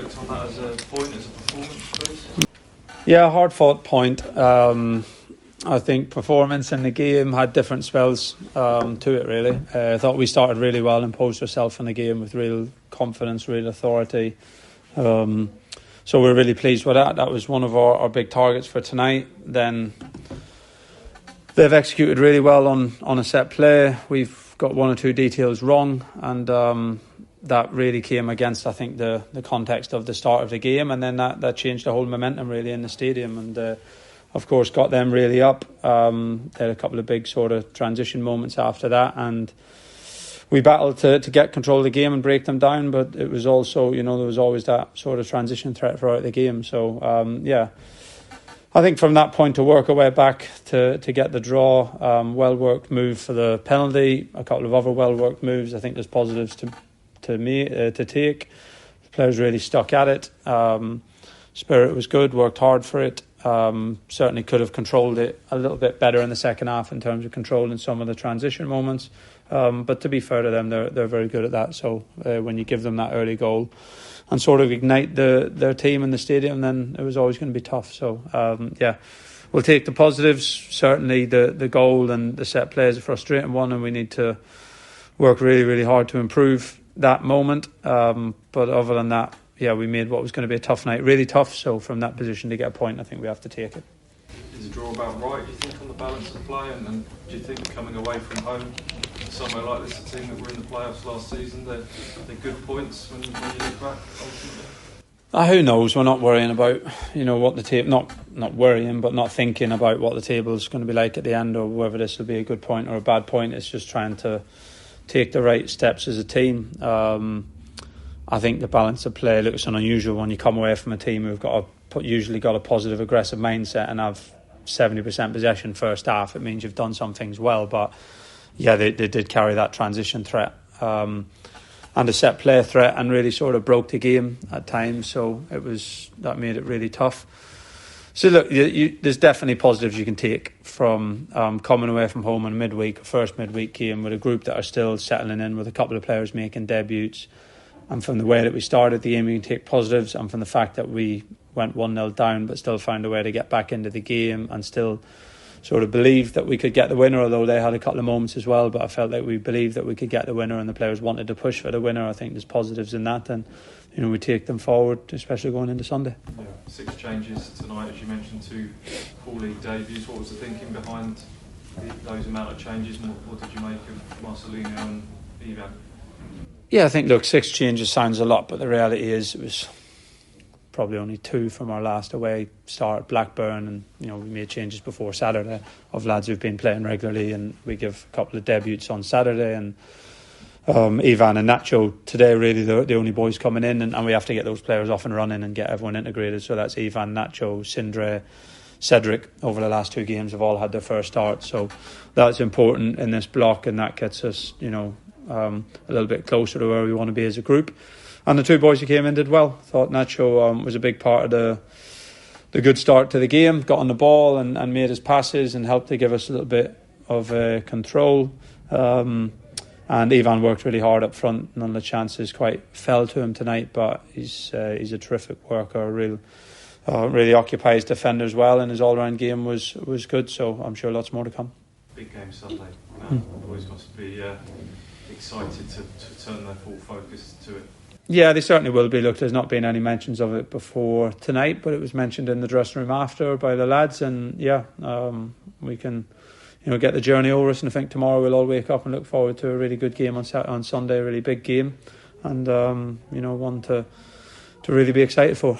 reflect on that as a point, as a performance, please? Yeah, hard fought point. I think performance in the game had different spells to it, really. I thought we started really well and posed ourselves in the game with real confidence, real authority. So we're really pleased with that. That was one of our big targets for tonight. Then they've executed really well on a set play. We've got one or two details wrong, and that really came against, I think, the context of the start of the game, and then that changed the whole momentum really in the stadium, and of course got them really up. They had a couple of big sort of transition moments after that, and we battled to get control of the game and break them down, but it was also, there was always that sort of transition threat throughout the game. So I think from that point to work our way back to get the draw, well worked move for the penalty, a couple of other well worked moves. I think there's positives to take. The players really stuck at it. Spirit was good, worked hard for it. Certainly could have controlled it a little bit better in the second half in terms of controlling some of the transition moments. But to be fair to them, they're very good at that. So when you give them that early goal and sort of ignite their team in the stadium, then it was always going to be tough. So we'll take the positives. Certainly the goal and the set play is a frustrating one, and we need to work really, really hard to improve that moment. But other than that, we made what was going to be a tough night really tough. So from that position to get a point, I think we have to take it. Is a draw about right, do you think, on the balance of play? And do you think coming away from home, somewhere like this, a team that were in the playoffs last season, they're good points when you look back, ultimately? Who knows? We're not worrying about, what the table, not worrying, but not thinking about what the table is going to be like at the end, or whether this will be a good point or a bad point. It's just trying to take the right steps as a team. I think the balance of play looks an unusual when you come away from a team who've usually got a positive, aggressive mindset and have 70% possession first half. It means you've done some things well, but they did carry that transition threat and a set play threat, and really sort of broke the game at times. So that made it really tough. So look, there's definitely positives you can take from coming away from home on first midweek game with a group that are still settling in, with a couple of players making debuts. And from the way that we started the game, you can take positives, and from the fact that we went 1-0 down but still found a way to get back into the game and still sort of believed that we could get the winner, although they had a couple of moments as well. But I felt like we believed that we could get the winner, and the players wanted to push for the winner. I think there's positives in that, and we take them forward, especially going into Sunday. 6 changes tonight, as you mentioned, 2 full league debuts. What was the thinking behind those amount of changes, and what did you make of Marcelino and Ivan? Yeah, I think, 6 changes sounds a lot, but the reality is it was probably only 2 from our last away start at Blackburn, and we made changes before Saturday of lads who've been playing regularly, and we give a couple of debuts on Saturday, and Ivan and Nacho today really the only boys coming in, and we have to get those players off and running and get everyone integrated. So that's Ivan, Nacho, Sindre, Cedric over the last 2 games have all had their first start, so that's important in this block, and that gets us a little bit closer to where we want to be as a group. And the 2 boys who came in did well. Thought Nacho was a big part of the good start to the game, got on the ball and made his passes and helped to give us a little bit of control. And Ivan worked really hard up front. None of the chances quite fell to him tonight, but he's a terrific worker, really occupies defenders well, and his all-round game was good, so I'm sure lots more to come. Big game Sunday. The boys must be excited to turn their full focus to it. Yeah, they certainly will be. Look, there's not been any mentions of it before tonight, but it was mentioned in the dressing room after by the lads, and we can get the journey over us, and I think tomorrow we'll all wake up and look forward to a really good game on Sunday, a really big game, and one to really be excited for.